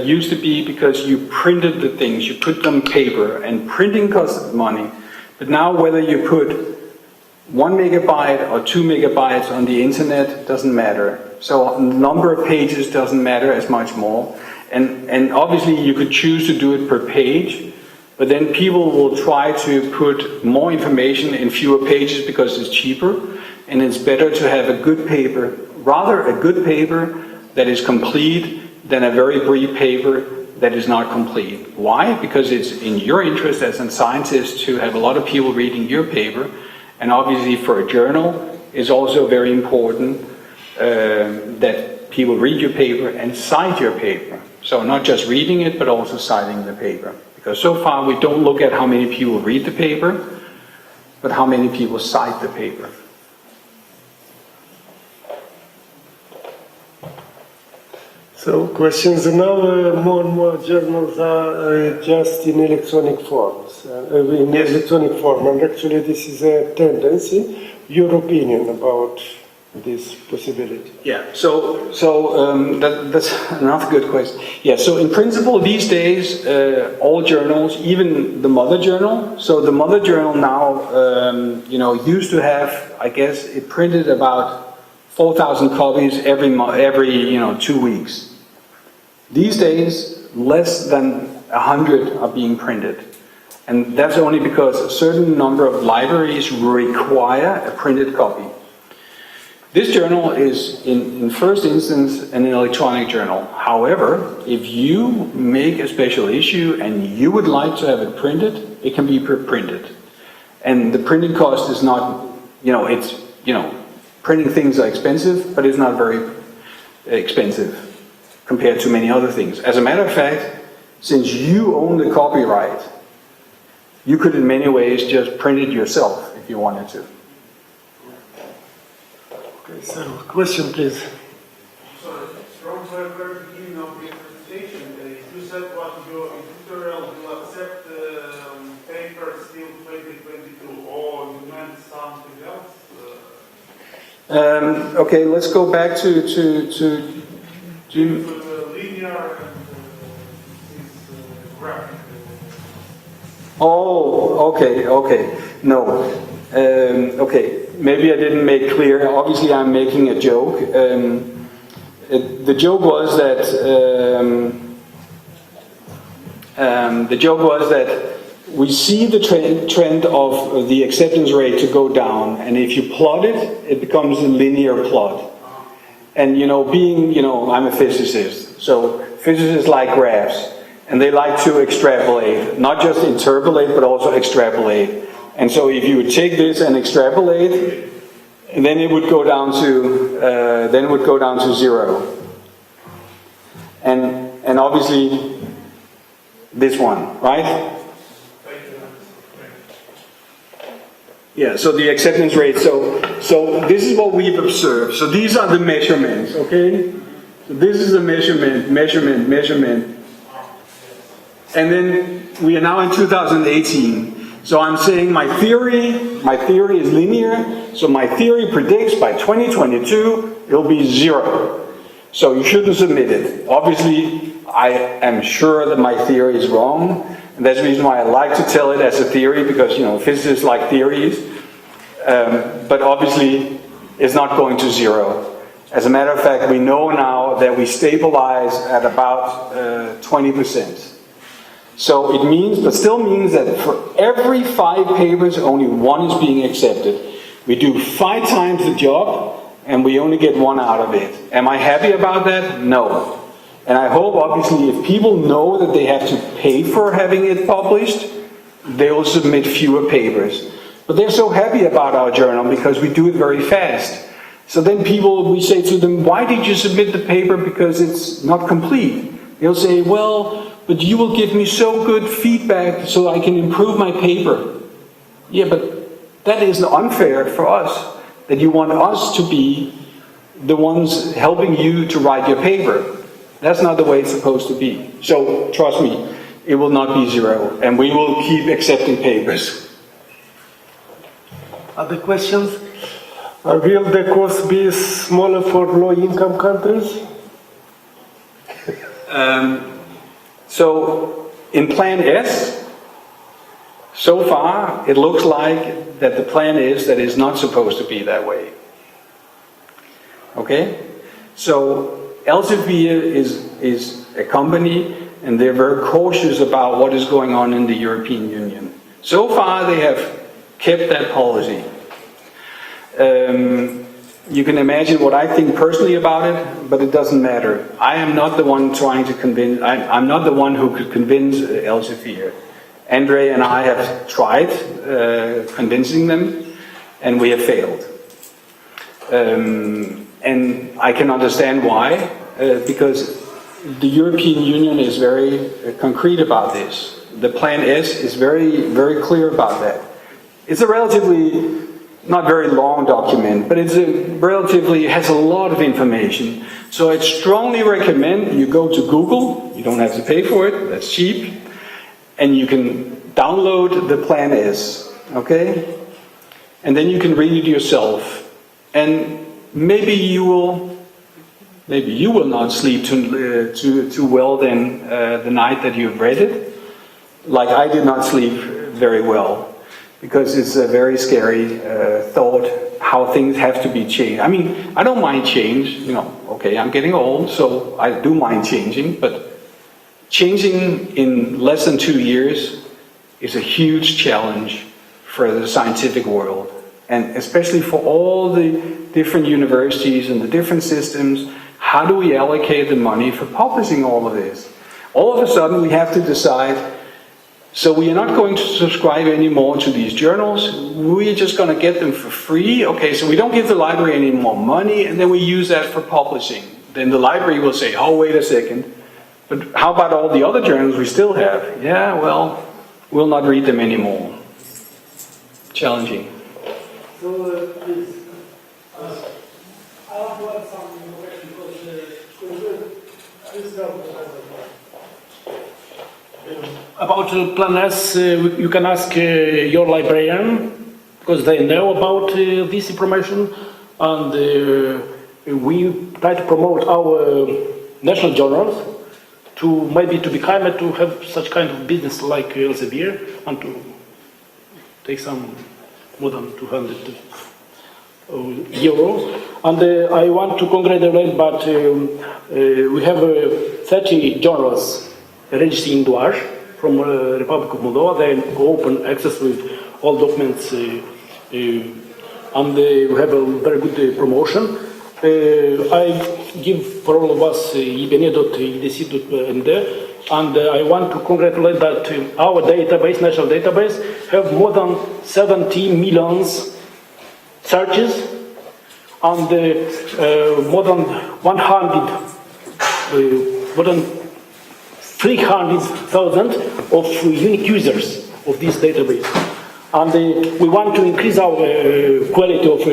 used to be because you printed the things, you put them paper, and printing costs money. But now whether you put 1 megabyte or 2 megabytes on the internet doesn't matter. So the number of pages doesn't matter as much more. And obviously you could choose to do it per page, but then people will try to put more information in fewer pages because it's cheaper, and it's better to have a good paper, rather a good paper that is complete than a very brief paper that is not complete. Why? Because it's in your interest as a scientist to have a lot of people reading your paper, and obviously for a journal it's also very important that people read your paper and cite your paper. So not just reading it, but also citing the paper. Because so far we don't look at how many people read the paper, but how many people cite the paper. So questions now, more and more journals are just in electronic forms, Yes. electronic form, and actually this is a tendency. Your opinion about this possibility? Yeah, that's another good question. Yeah, so in principle these days all journals, even the mother journal, so the mother journal now used to have, I guess it printed about 4,000 copies every 2 weeks. These days less than 100 are being printed, and that's only because a certain number of libraries require a printed copy. This journal is, in first instance, an electronic journal. However, if you make a special issue and you would like to have it printed, it can be printed. And the printing cost is not, printing things are expensive, but it's not very expensive compared to many other things. As a matter of fact, since you own the copyright, you could in many ways just print it yourself if you wanted to. Okay, so question please. Sorry, from the very beginning of the presentation, you said what your editorial will accept paper still 2022, or you meant something else? Okay, let's go back to linear and graphic. Oh, okay. No. Okay, maybe I didn't make clear. Obviously, I'm making a joke. The joke was that we see the trend of the acceptance rate to go down, and if you plot it, it becomes a linear plot. And I'm a physicist, so physicists like graphs, and they like to extrapolate, not just interpolate, but also extrapolate. And so if you would take this and extrapolate, then it would go down to 0. And obviously this one, right? Yeah, so the acceptance rate, so this is what we've observed. So these are the measurements, okay? So this is the measurement. And then we are now in 2018. So I'm saying my theory is linear, so my theory predicts by 2022 it'll be 0. So you shouldn't submit it. Obviously, I am sure that my theory is wrong, and that's the reason why I like to tell it as a theory, because physicists like theories. But obviously, it's not going to 0. As a matter of fact, we know now that we stabilize at about 20%. So it means, but still means that for every 5 papers, only 1 is being accepted. We do 5 times the job, and we only get 1 out of it. Am I happy about that? No. And I hope, obviously, if people know that they have to pay for having it published, they will submit fewer papers. But they're so happy about our journal because we do it very fast. So then we say to them, why did you submit the paper? Because it's not complete. They'll say, well, but you will give me so good feedback so I can improve my paper. Yeah, but that is unfair for us, that you want us to be the ones helping you to write your paper. That's not the way it's supposed to be. So, trust me, it will not be 0, and we will keep accepting papers. Other questions? Will the cost be smaller for low-income countries? So, in Plan S, so far, it looks like that the plan is that it's not supposed to be that way. Okay? So, Elsevier is a company, and they're very cautious about what is going on in the European Union. So far, they have kept that policy. You can imagine what I think personally about it, but it doesn't matter. I am not the one trying to convince, I'm not the one who could convince Elsevier. Andre and I have tried convincing them, and we have failed. And I can understand why, because the European Union is very concrete about this. The Plan S is very, very clear about that. It's a relatively not very long document, but it has a lot of information. So I'd strongly recommend you go to Google. You don't have to pay for it, that's cheap. And you can download the Plan S, okay? And then you can read it yourself. And maybe you will not sleep too well then the night that you've read it. Like I did not sleep very well, because it's a very scary thought how things have to be changed. I mean, I don't mind change, okay, I'm getting old, so I do mind changing, but changing in less than 2 years is a huge challenge for the scientific world. And especially for all the different universities and the different systems, how do we allocate the money for publishing all of this? All of a sudden we have to decide, so we are not going to subscribe anymore to these journals, we're just going to get them for free. Okay, so we don't give the library any more money, and then we use that for publishing. Then the library will say, oh, wait a second, but how about all the other journals we still have? Yeah, well, we'll not read them anymore. Challenging. So, please, I want to add something because about Plan S, you can ask your librarian because they know about this information, and we try to promote our national journals to maybe to become to have such kind of business like Elsevier and to take some more than 200 euro. And I want to congratulate, but we have 30 journals registered in Doaj from Republic of Moldova. They open access with all documents, and we have a very good promotion. I give for all of us ibne.idc.md, and I want to congratulate that our database, national database, have more than 70 million searches and more than 300,000 of unique users of this database. And we want to increase our quality of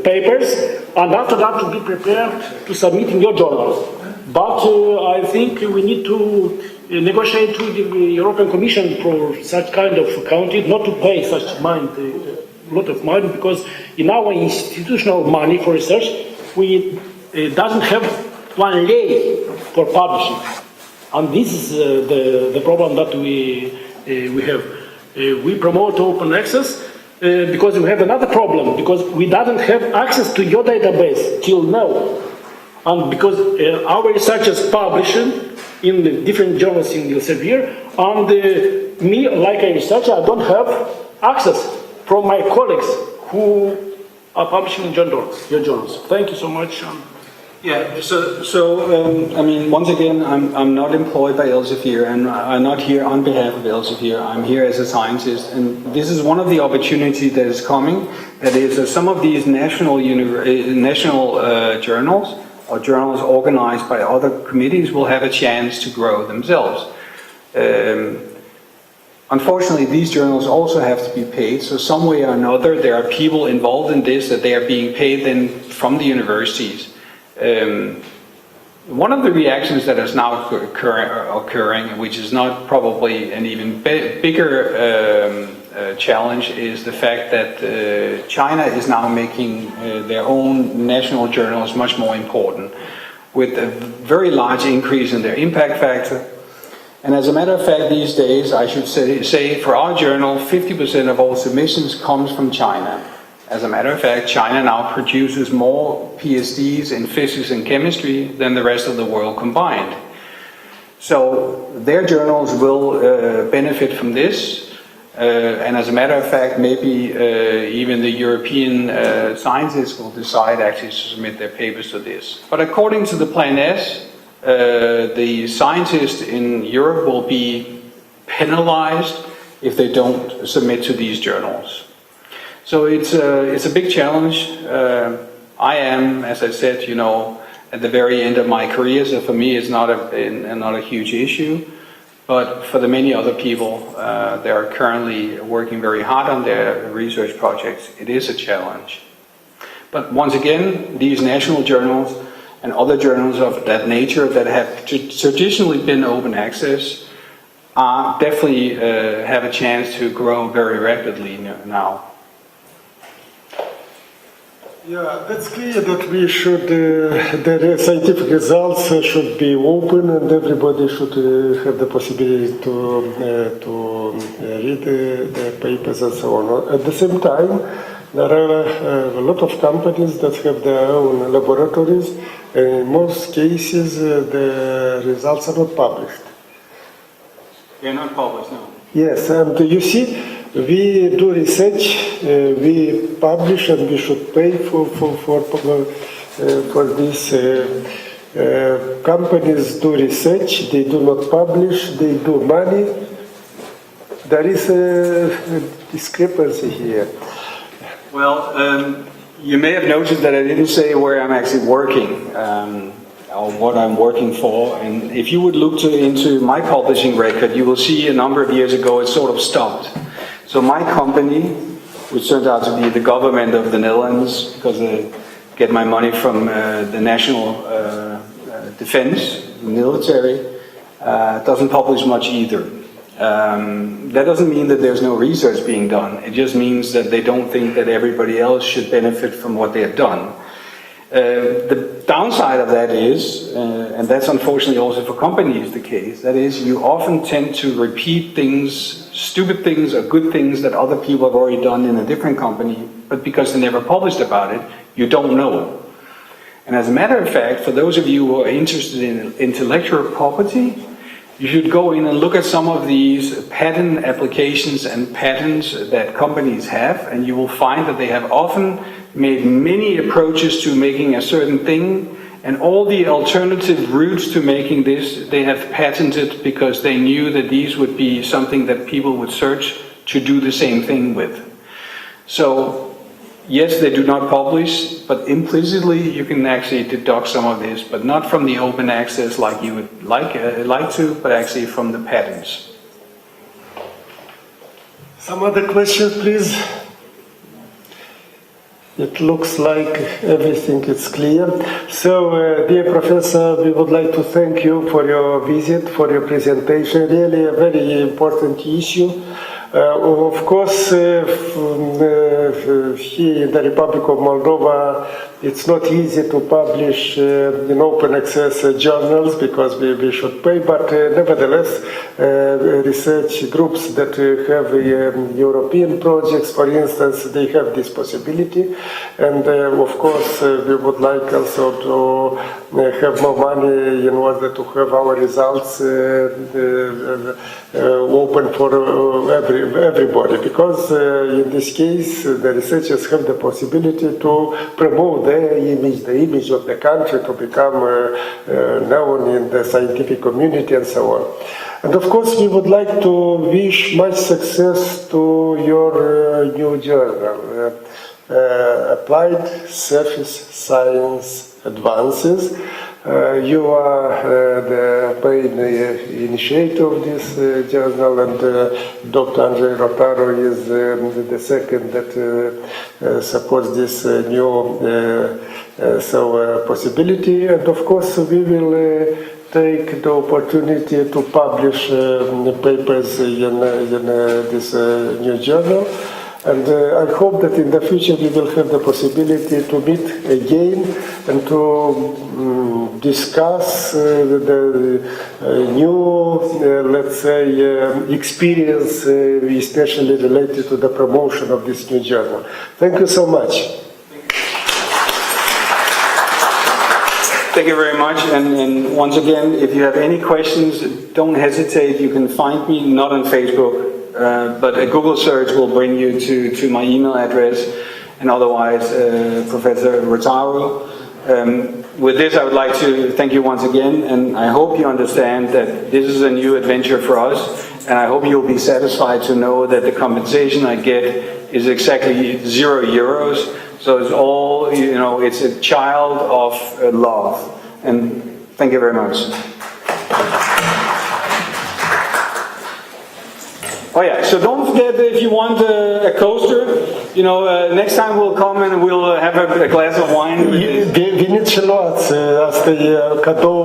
papers, and after that to be prepared to submit in your journals. But I think we need to negotiate with the European Commission for such kind of accounting, not to pay such lot of money, because in our institutional money for research, we doesn't have one lei for publishing. And this is the problem that we have. We promote open access because we have another problem, because we don't have access to your database till now. And because our researchers publish in the different journals in Elsevier, and me, like a researcher, I don't have access from my colleagues who are publishing in your journals. Thank you so much. Yeah, I mean, once again, I'm not employed by Elsevier, and I'm not here on behalf of Elsevier. I'm here as a scientist, and this is one of the opportunities that is coming. That is, some of these national journals or journals organized by other committees will have a chance to grow themselves. Unfortunately, these journals also have to be paid, so some way or another there are people involved in this that they are being paid then from the universities. One of the reactions that is now occurring, which is not probably an even bigger challenge, is the fact that China is now making their own national journals much more important, with a very large increase in their impact factor. And as a matter of fact, these days, I should say for our journal, 50% of all submissions comes from China. As a matter of fact, China now produces more PhDs in physics and chemistry than the rest of the world combined. So their journals will benefit from this. And as a matter of fact, maybe even the European scientists will decide actually to submit their papers to this. But according to the Plan S, the scientists in Europe will be penalized if they don't submit to these journals. So it's a big challenge. I am, as I said, at the very end of my career, so for me it's not a huge issue. But for the many other people, they are currently working very hard on their research projects. It is a challenge. But once again, these national journals and other journals of that nature that have traditionally been open access definitely have a chance to grow very rapidly now. Yeah, that's clear that we should, the scientific results should be open and everybody should have the possibility to read the papers and so on. At the same time, there are a lot of companies that have their own laboratories, and in most cases the results are not published. They're not published, no. Yes, and you see, We do research, we publish, and we should pay for this. Companies do research, they do not publish, they do money. There is a discrepancy here. Well, you may have noticed that I didn't say where I'm actually working, or what I'm working for. And if you would look into my publishing record, you will see a number of years ago it sort of stopped. So my company, which turned out to be the government of the Netherlands, because I get my money from the national defense, the military, doesn't publish much either. That doesn't mean that there's no research being done. It just means that they don't think that everybody else should benefit from what they have done. The downside of that is, and that's unfortunately also for companies the case, that is you often tend to repeat things, stupid things or good things that other people have already done in a different company, but because they never published about it, you don't know. And as a matter of fact, for those of you who are interested in intellectual property, you should go in and look at some of these patent applications and patents that companies have, and you will find that they have often made many approaches to making a certain thing, and all the alternative routes to making this they have patented because they knew that these would be something that people would search to do the same thing with. So yes, they do not publish, but implicitly you can actually deduct some of this, but not from the open access like you would like to, but actually from the patents. Some other questions, please? It looks like everything is clear. So, dear Professor, we would like to thank you for your visit, for your presentation. Really a very important issue. Of course, here in the Republic of Moldova, it's not easy to publish in open access journals because we should pay, but nevertheless, research groups that have European projects, for instance, they have this possibility. And of course, we would like also to have more money in order to have our results open for everybody, because in this case the researchers have the possibility to promote their image, the image of the country, to become known in the scientific community and so on. And of course we would like to wish much success to your new journal, Applied Surface Science Advances. You are the main initiator of this journal, and Dr. Andrei Rotaro is the second that supports this new possibility. And of course, we will take the opportunity to publish papers in this new journal. And I hope that in the future we will have the possibility to meet again and to discuss the new, let's say, experience, especially related to the promotion of this new journal. Thank you so much. Thank you very much, and once again, if you have any questions, don't hesitate. You can find me not on Facebook, but a Google search will bring you to my email address, and otherwise Professor Rudolph. With this, I would like to thank you once again, and I hope you understand that this is a new adventure for us, and I hope you'll be satisfied to know that the compensation I get is exactly €0. So it's all, it's a child of love. And thank you very much. Oh yeah, so don't forget that if you want a coaster, next time we'll come and we'll have a glass of wine. Veniți și luați, asta e cadou.